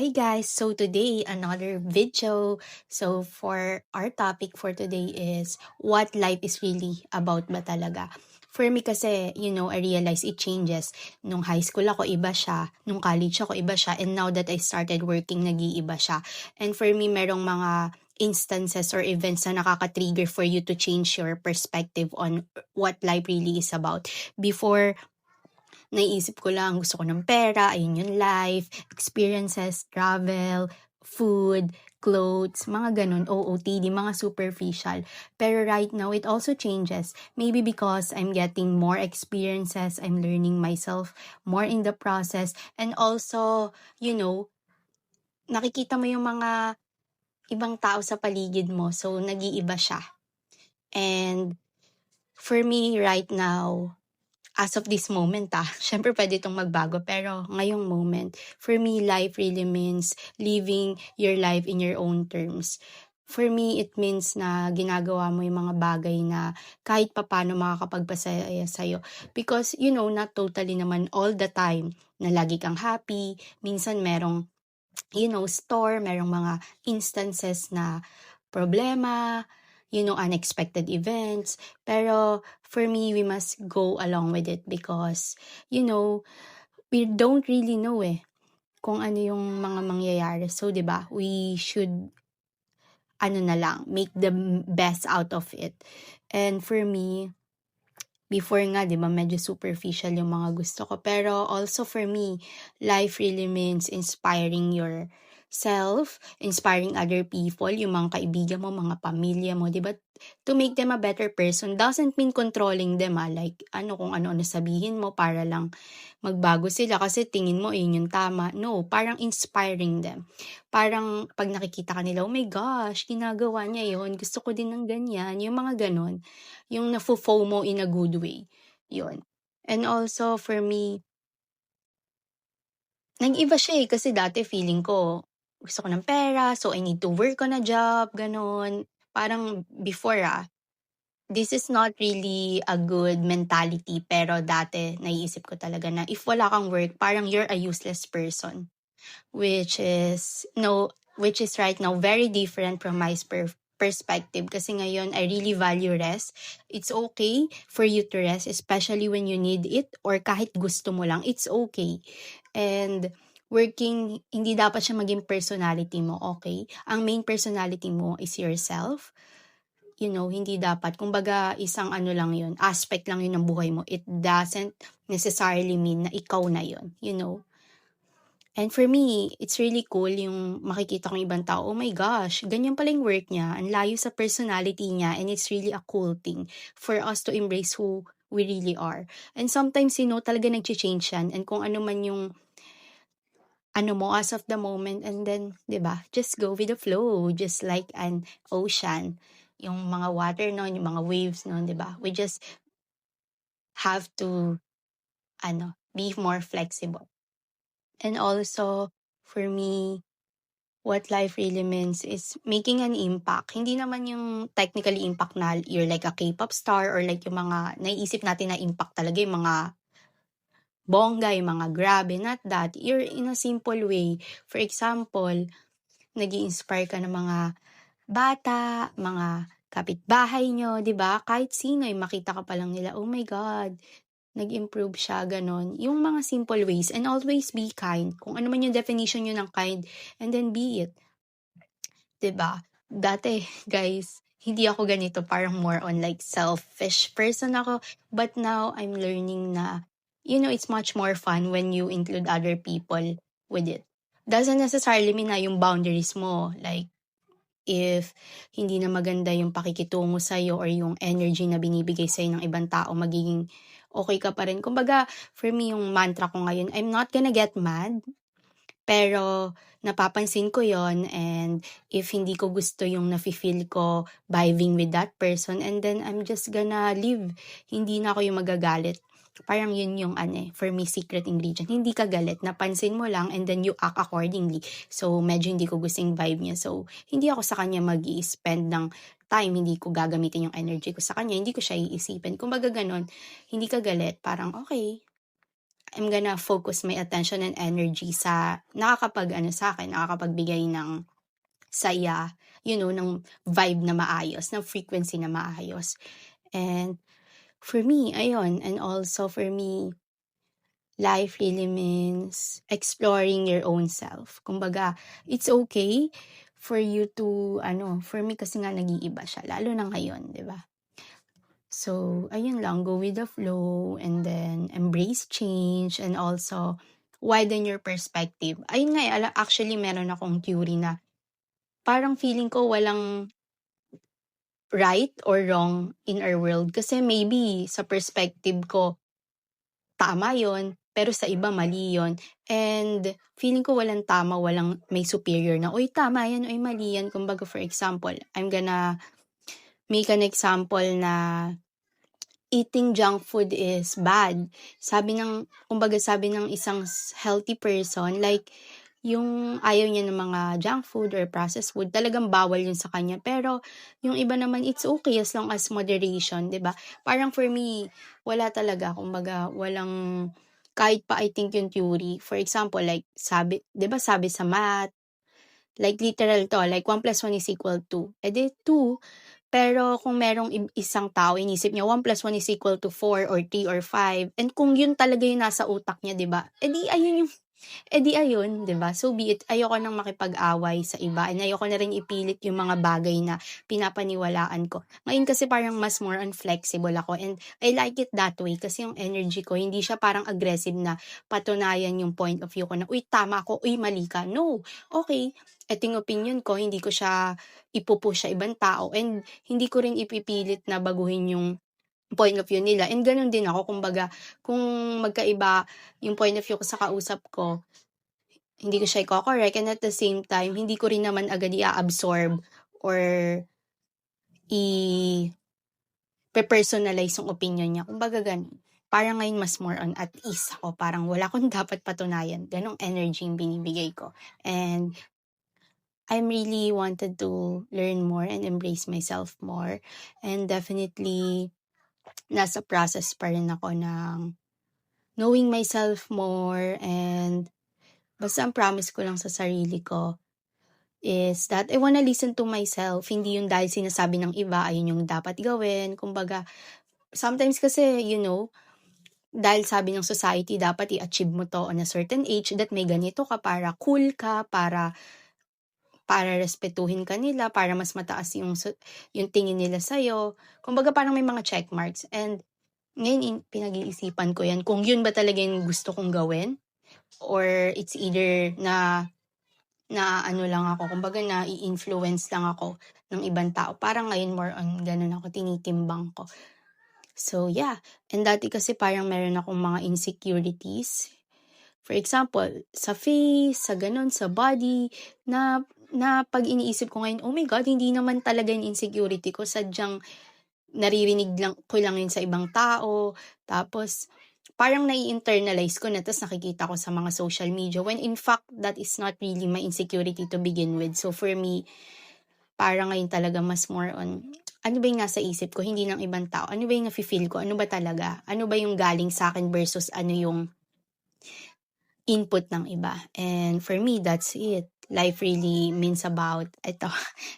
Hi guys, so today another video. So for our topic for today is what life is really about ba talaga? For me kasi, I realize it changes. Nung high school ako, iba siya. Nung college ako, iba siya. And now that I started working, nag-iiba siya. And for me, merong mga instances or events na nakaka-trigger for you to change your perspective on what life really is about. Before, naiisip ko lang gusto ko ng pera, ayun yung life, experiences, travel, food, clothes, mga ganun, OOTD, mga superficial. Pero right now, it also changes. Maybe because I'm getting more experiences, I'm learning myself more in the process, and also, nakikita mo yung mga ibang tao sa paligid mo, so nag-iiba siya. And for me right now, as of this moment, syempre puwede itong magbago pero ngayong moment, for me life really means living your life in your own terms. For me, it means na ginagawa mo yung mga bagay na kahit papaano makakapagpasaya sa'yo. Because, not totally naman all the time na lagi kang happy. Minsan merong, merong mga instances na problema, unexpected events. Pero for me, we must go along with it because, we don't really know kung ano yung mga mangyayari. So, 'di ba, we should, na lang, make the best out of it. And for me, before nga, 'di ba, medyo superficial yung mga gusto ko. Pero also for me, life really means inspiring yourself, inspiring other people, yung mga kaibigan mo, mga pamilya mo, 'di ba? To make them a better person doesn't mean controlling them, like kung ano-ano sabihin mo para lang magbago sila kasi tingin mo yun yung tama. No, parang inspiring them. Parang 'pag nakikita ka nila, "Oh my gosh, ginagawa niya yun, gusto ko din ng ganyan." Yung mga gano'n. Yung nafo-FOMO in a good way, yun. And also for me, nag-iba siya, kasi dati feeling ko gusto ko ng pera, so I need to work on a job, gano'n. Parang before, this is not really a good mentality pero dati naiisip ko talaga na if wala kang work, parang you're a useless person. Which is right now very different from my perspective kasi ngayon I really value rest. It's okay for you to rest especially when you need it or kahit gusto mo lang, it's okay. And working, hindi dapat siya maging personality mo, okay? Ang main personality mo is yourself. Hindi dapat, kumbaga isang ano lang yun, aspect lang yun ng buhay mo. It doesn't necessarily mean na ikaw na yun. And for me, it's really cool yung makikita kong ibang tao, oh my gosh, ganyan pala yung work niya, ang layo sa personality niya, and it's really a cool thing for us to embrace who we really are. And sometimes, talaga nag-change yan, and kung ano man yung ano mo as of the moment, and then, 'di ba, just go with the flow, just like an ocean. Yung mga water nun, yung mga waves nun, 'di ba? We just have to, be more flexible. And also, for me, what life really means is making an impact. Hindi naman yung technically impact na you're like a K-pop star or like yung mga naiisip natin na impact talaga, yung mga bongga, yung mga grabe, not that. You're in a simple way. For example, nag-i-inspire ka ng mga bata, mga kapitbahay nyo, 'di ba? Kahit sino, makita ka pa lang nila, oh my God, nag-improve siya, gano'n. Yung mga simple ways, and always be kind. Kung ano man yung definition nyo ng kind, and then be it. 'Di ba? Dati, guys, hindi ako ganito, parang more on like selfish person ako. But now, I'm learning na, it's much more fun when you include other people with it. Doesn't necessarily mean na yung boundaries mo, like, if hindi na maganda yung pakikitungo sa'yo or yung energy na binibigay sa'yo ng ibang tao, magiging okay ka pa rin. Kumbaga, for me, yung mantra ko ngayon, I'm not gonna get mad, pero napapansin ko yon, and if hindi ko gusto yung nafi-feel ko vibing with that person, and then I'm just gonna leave. Hindi na ako yung magagalit. Parang yun yung for me, secret ingredient. Hindi ka galit, napansin mo lang and then you act accordingly. So, medyo hindi ko gustong vibe niya. So, hindi ako sa kanya mag-i-spend ng time, hindi ko gagamitin yung energy ko sa kanya, hindi ko siya iisipin. Kumbaga ganon, hindi ka galit, parang okay, I'm gonna focus my attention and energy sa nakakapagbigay ng saya, ng vibe na maayos, ng frequency na maayos. And for me, ayun, and also for me, life really means exploring your own self. Kumbaga, it's okay for you to, for me kasi nga nag-iiba siya, lalo na ngayon, di ba? So, ayun lang, go with the flow and then embrace change and also widen your perspective. Ayun nga, actually meron akong theory na parang feeling ko walang right or wrong in our world kasi maybe sa perspective ko tama yon pero sa iba mali yon. And feeling ko walang tama, walang may superior na, uy, tama yan, uy, mali yan. Kumbaga, for example, I'm gonna make an example na eating junk food is bad. Sabi ng isang healthy person, like, yung ayaw niya ng mga junk food or processed food, talagang bawal yun sa kanya. Pero, yung iba naman, it's okay as long as moderation, 'di ba? Parang for me, wala talaga. Kumbaga, walang, kahit pa I think yung theory. For example, like, 'di ba sabi sa math, like literal to, like 1 plus 1 is equal to, edi 2. Pero kung merong isang tao, inisip niya 1 plus 1 is equal to 4 or 3 or 5, and kung yun talaga yung nasa utak niya, 'di ba? Ayun, 'di ba? So be it. Ayoko nang makipag-away sa iba, and ayoko na rin ipilit yung mga bagay na pinapaniwalaan ko. Ngayon kasi parang mas more on flexible ako, and I like it that way kasi yung energy ko hindi siya parang aggressive na patunayan yung point of view ko na, uy, tama ako, uy, mali ka. No. Okay, eto yung opinion ko, hindi ko siya ipupush sa ibang tao, and hindi ko rin ipipilit na baguhin yung point of view nila. And ganun din ako, kumbaga, kung magkaiba yung point of view ko sa kausap ko, hindi ko siya i-correct, and at the same time, hindi ko rin naman agad i-absorb or i-personalize yung opinion niya. Kumbaga ganun. Parang ngayon mas more on at ease ako. Parang wala akong dapat patunayan. Ganong energy yung binibigay ko. And I'm really wanted to learn more and embrace myself more. And definitely, nasa process pa rin ako ng knowing myself more, and basta ang promise ko lang sa sarili ko is that I wanna listen to myself. Hindi yung dahil sinasabi ng iba, ayun yung dapat gawin. Kumbaga, sometimes kasi, dahil sabi ng society, dapat i-achieve mo to on a certain age, that may ganito ka para cool ka, para respetuhin ka nila, para mas mataas yung tingin nila sa'yo. Kumbaga parang may mga check marks. And ngayon, pinag-iisipan ko yan, kung yun ba talaga yung gusto kong gawin, or it's either na ano lang ako, kumbaga na i-influence lang ako ng ibang tao. Parang ngayon more on ganun ako, tinitimbang ko. So yeah, and dati kasi parang meron akong mga insecurities. For example, sa face, sa ganun, sa body, na pag iniisip ko ngayon, oh my God, hindi naman talaga yung insecurity ko, sadyang naririnig lang ko lang yun sa ibang tao, tapos parang nai-internalize ko na, tapos nakikita ko sa mga social media, when in fact, that is not really my insecurity to begin with. So for me, parang ngayon talaga mas more on, ano ba yung nasa isip ko, hindi ng ibang tao, ano ba yung nafe-feel ko, ano ba talaga, ano ba yung galing sa akin versus ano yung input ng iba. And for me, that's it. Life really means about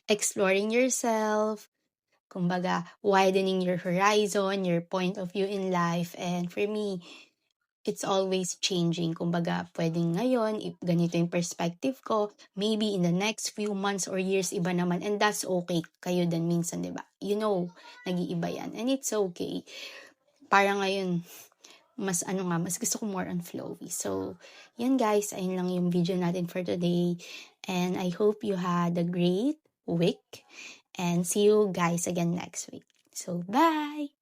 exploring yourself, kumbaga, widening your horizon, your point of view in life. And for me, it's always changing. Kumbaga, pwedeng ngayon, ganito yung perspective ko. Maybe in the next few months or years, iba naman. And that's okay. Kayo din minsan, di ba? Nag-iiba yan. And it's okay. Parang ngayon, mas gusto ko more on flowy. So, yan guys, ayun lang yung video natin for today. And I hope you had a great week. And see you guys again next week. So, bye!